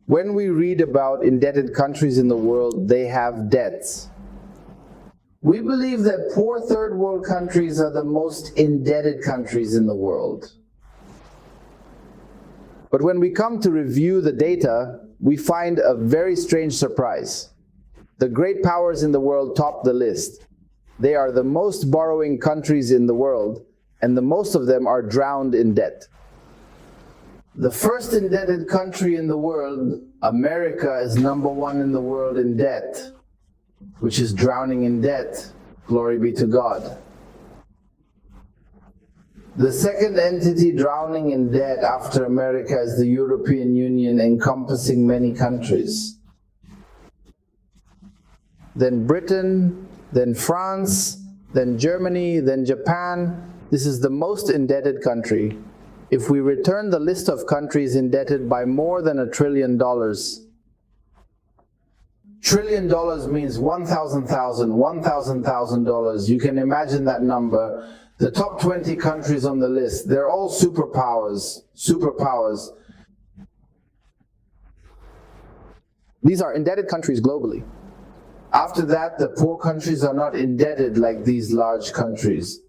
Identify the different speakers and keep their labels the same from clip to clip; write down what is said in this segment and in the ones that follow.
Speaker 1: When we read about indebted countries in the world, they have debts. We believe that poor third world countries are the most indebted countries in the world. But when we come to review the data, we find a very strange surprise. The great powers in the world top the list. They are the most borrowing countries in the world, and the most of them are drowned in debt. The first indebted country in the world, America, is #1 in the world in debt, which is drowning in debt. Glory be to God. The second entity drowning in debt after America is the European Union, encompassing many countries. Then Britain, then France, then Germany, then Japan. This is the most indebted country. If we return the list of countries indebted by more than $1 trillion, $1 trillion means 1,000 dollars. You can imagine that number. The top 20 countries on the list, they're all superpowers. These are indebted countries globally. After that, the poor countries are not indebted like these large countries.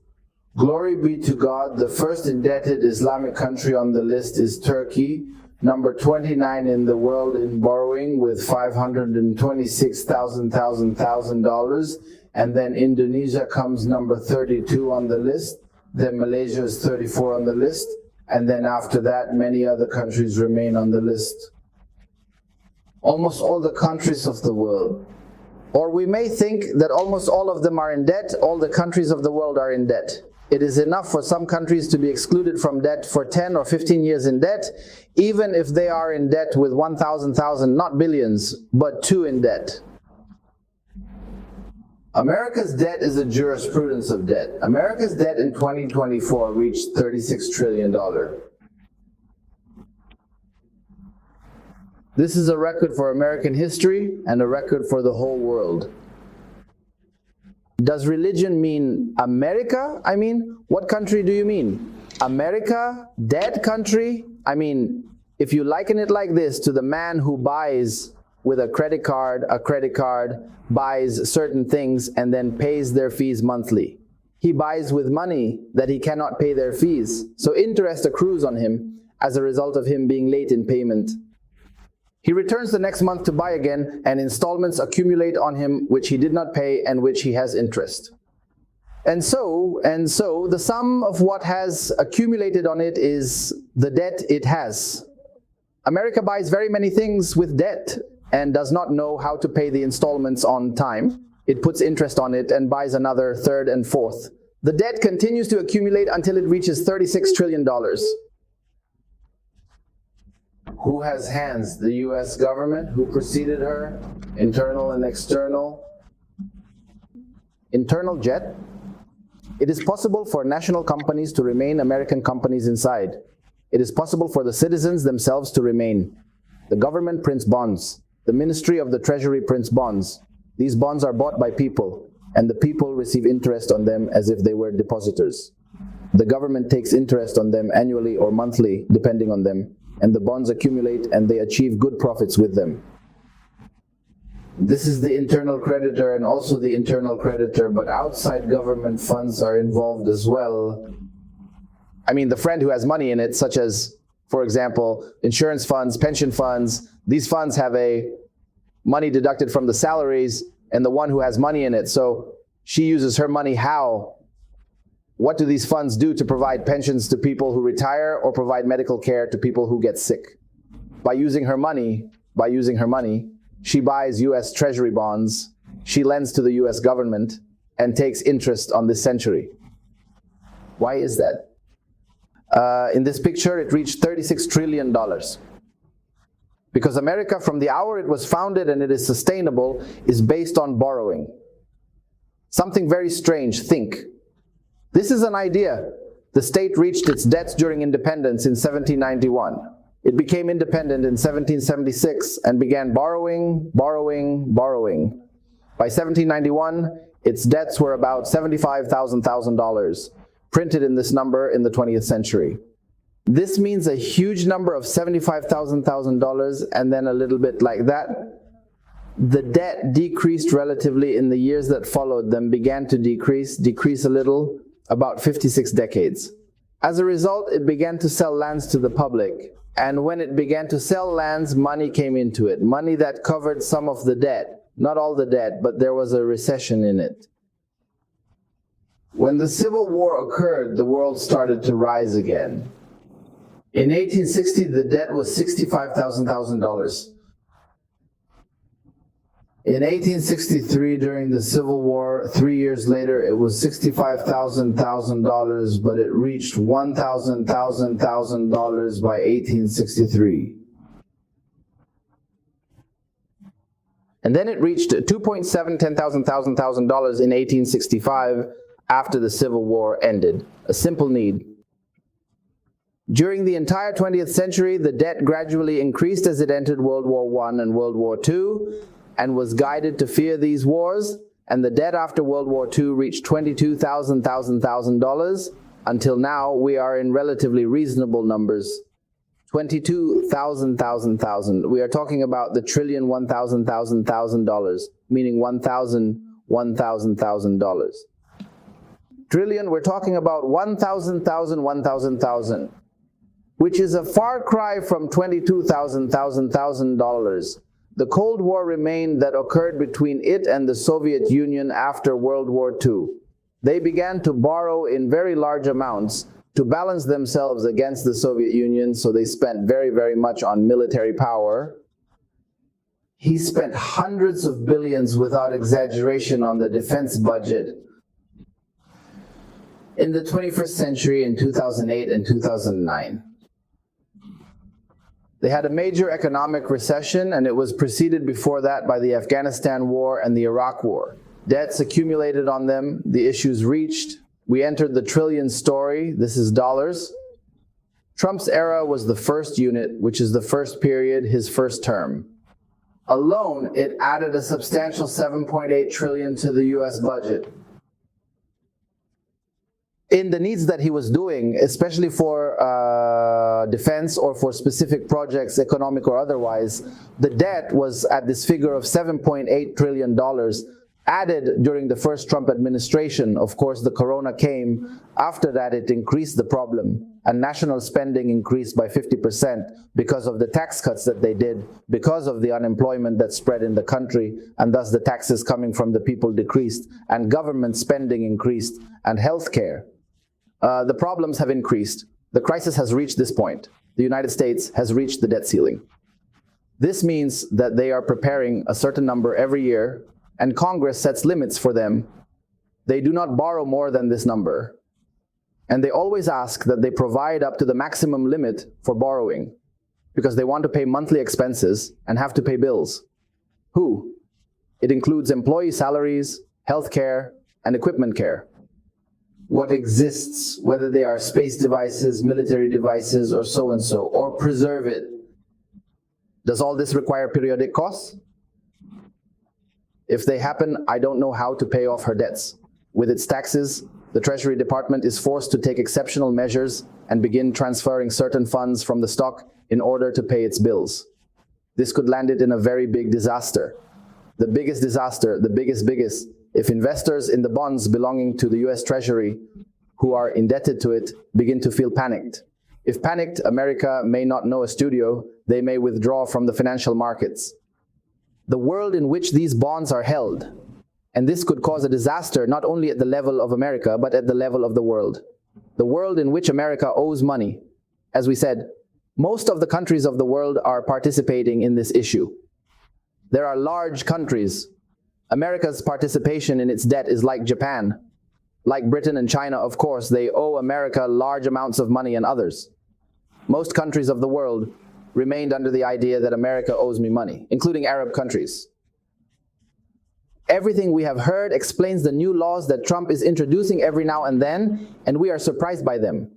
Speaker 1: Glory be to God, the first indebted Islamic country on the list is Turkey, number 29 in the world in borrowing with $526,000. And then Indonesia comes number 32 on the list. Then Malaysia is 34 on the list. And then after that, many other countries remain on the list. Almost all the countries of the world. Or we may think that almost all of them are in debt, all the countries of the world are in debt. It is enough for some countries to be excluded from debt for 10 or 15 years in debt, even if they are in debt with 1,000, not billions, but 2 in debt. America's debt is a jurisprudence of debt. America's debt in 2024 reached $36 trillion. This is a record for American history and a record for the whole world. Does religion mean America? I mean, what country do you mean? America? Dead country? I mean, if you liken it like this to the man who buys with a credit card, buys certain things and then pays their fees monthly. He buys with money that he cannot pay their fees. So interest accrues on him as a result of him being late in payment. He returns the next month to buy again, and installments accumulate on him which he did not pay and which he has interest. And so the sum of what has accumulated on it is the debt it has. America buys very many things with debt and does not know how to pay the installments on time. It puts interest on it and buys another, third and fourth. The debt continues to accumulate until it reaches $36 trillion. Who has hands? The US government. Who preceded her? Internal and external. Internal jet. It is possible for national companies to remain American companies inside. It is possible for the citizens themselves to remain. The government prints bonds. The Ministry of the Treasury prints bonds. These bonds are bought by people, and the people receive interest on them as if they were depositors. The government takes interest on them annually or monthly, depending on them, and the bonds accumulate and they achieve good profits with them. This is the internal creditor and also the internal creditor, but outside government funds are involved as well. I mean, the friend who has money in it, such as, for example, insurance funds, pension funds, these funds have money deducted from the salaries, and the one who has money in it, so she uses her money how? What do these funds do to provide pensions to people who retire or provide medical care to people who get sick? By using her money, she buys US Treasury bonds, she lends to the US government, and takes interest on this century. Why is that? In this picture, it reached $36 trillion. Because America, from the hour it was founded and it is sustainable, is based on borrowing. Something very strange, think. This is an idea. The state reached its debts during independence in 1791. It became independent in 1776 and began borrowing. By 1791, its debts were about $75,000, printed in this number in the 20th century. This means a huge number of $75,000 and then a little bit like that. The debt decreased relatively in the years that followed them, began to decrease a little, about 56 decades. As a result, it began to sell lands to the public. And when it began to sell lands, money came into it. Money that covered some of the debt. Not all the debt, but there was a recession in it. When the Civil War occurred, the world started to rise again. In 1860, the debt was $65,000. In 1863, during the Civil War, 3 years later, it was $65,000, but it reached $1,000 by 1863. And then it reached $2.7, $10,000 in 1865 after the Civil War ended. A simple need. During the entire 20th century, the debt gradually increased as it entered World War I and World War II, and was guided to fear these wars, and the debt after World War II reached $22,000 until now we are in relatively reasonable numbers. 22,000. We are talking about the trillion $1,000, meaning $1,000. Trillion, we're talking about 1,000, which is a far cry from $22,000. The Cold War remained that occurred between it and the Soviet Union after World War II. They began to borrow in very large amounts to balance themselves against the Soviet Union, so they spent very, very much on military power. He spent hundreds of billions, without exaggeration, on the defense budget. In the 21st century, in 2008 and 2009. They had a major economic recession, and it was preceded before that by the Afghanistan war and the Iraq war. Debts accumulated on them, the issues reached. We entered the trillion story, this is dollars. Trump's era was the first unit, which is the first period, his first term. Alone, it added a substantial $7.8 trillion to the US budget. In the needs that he was doing, especially for defense or for specific projects, economic or otherwise, the debt was at this figure of $7.8 trillion, added during the first Trump administration. Of course, the corona came. After that, it increased the problem, and national spending increased by 50% because of the tax cuts that they did, because of the unemployment that spread in the country, and thus the taxes coming from the people decreased, and government spending increased, and healthcare. The problems have increased. The crisis has reached this point. The United States has reached the debt ceiling. This means that they are preparing a certain number every year, and Congress sets limits for them. They do not borrow more than this number. And they always ask that they provide up to the maximum limit for borrowing, because they want to pay monthly expenses and have to pay bills. Who? It includes employee salaries, health care, and equipment care. What exists, whether they are space devices, military devices, or so and so, or preserve it. Does all this require periodic costs? If they happen, I don't know how to pay off her debts. With its taxes, the Treasury Department is forced to take exceptional measures and begin transferring certain funds from the stock in order to pay its bills. This could land it in a very big disaster. The biggest disaster, the biggest, if investors in the bonds belonging to the US Treasury who are indebted to it begin to feel panicked. If panicked, America may not know a studio, they may withdraw from the financial markets. The world in which these bonds are held, and this could cause a disaster not only at the level of America, but at the level of the world. The world in which America owes money. As we said, most of the countries of the world are participating in this issue. There are large countries. America's participation in its debt is like Japan. Like Britain and China, of course, they owe America large amounts of money and others. Most countries of the world remained under the idea that America owes me money, including Arab countries. Everything we have heard explains the new laws that Trump is introducing every now and then, and we are surprised by them.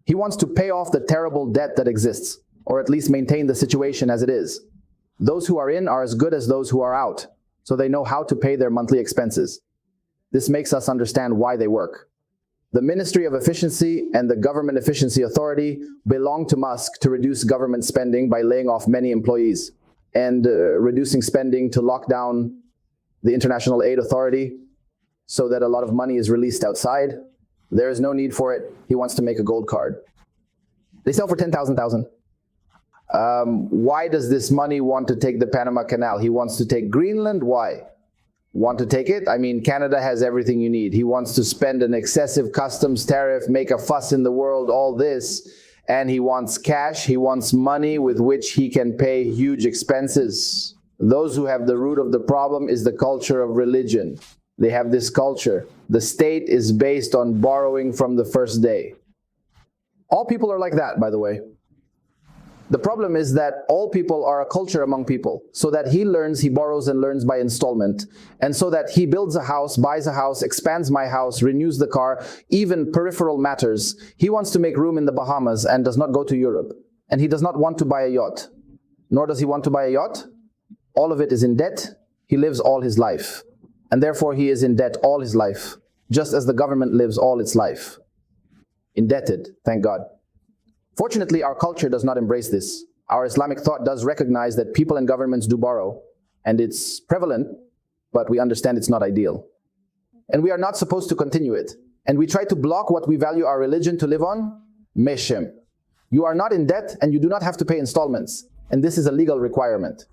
Speaker 1: He wants to pay off the terrible debt that exists, or at least maintain the situation as it is. Those who are in are as good as those who are out, so they know how to pay their monthly expenses. This makes us understand why they work. The Ministry of Efficiency and the Government Efficiency Authority belong to Musk to reduce government spending by laying off many employees and reducing spending to lock down the International Aid Authority so that a lot of money is released outside. There is no need for it. He wants to make a gold card. They sell for 10,000. Why does this money want to take the Panama Canal? He wants to take Greenland. Why? Want to take it? I mean, Canada has everything you need. He wants to spend an excessive customs tariff, make a fuss in the world, all this. And he wants cash. He wants money with which he can pay huge expenses. Those who have the root of the problem is the culture of religion. They have this culture. The state is based on borrowing from the first day. All people are like that, by the way. The problem is that all people are a culture among people, so that he learns, he borrows and learns by installment, and so that he builds a house, buys a house, expands my house, renews the car, even peripheral matters. He wants to make room in the Bahamas and does not go to Europe. And he does not want to buy a yacht. Nor does he want to buy a yacht. All of it is in debt. He lives all his life. And therefore he is in debt all his life, just as the government lives all its life. Indebted, thank God. Fortunately, our culture does not embrace this. Our Islamic thought does recognize that people and governments do borrow, and it's prevalent, but we understand it's not ideal. And we are not supposed to continue it. And we try to block what we value our religion to live on. Meshem. You are not in debt, and you do not have to pay installments. And this is a legal requirement.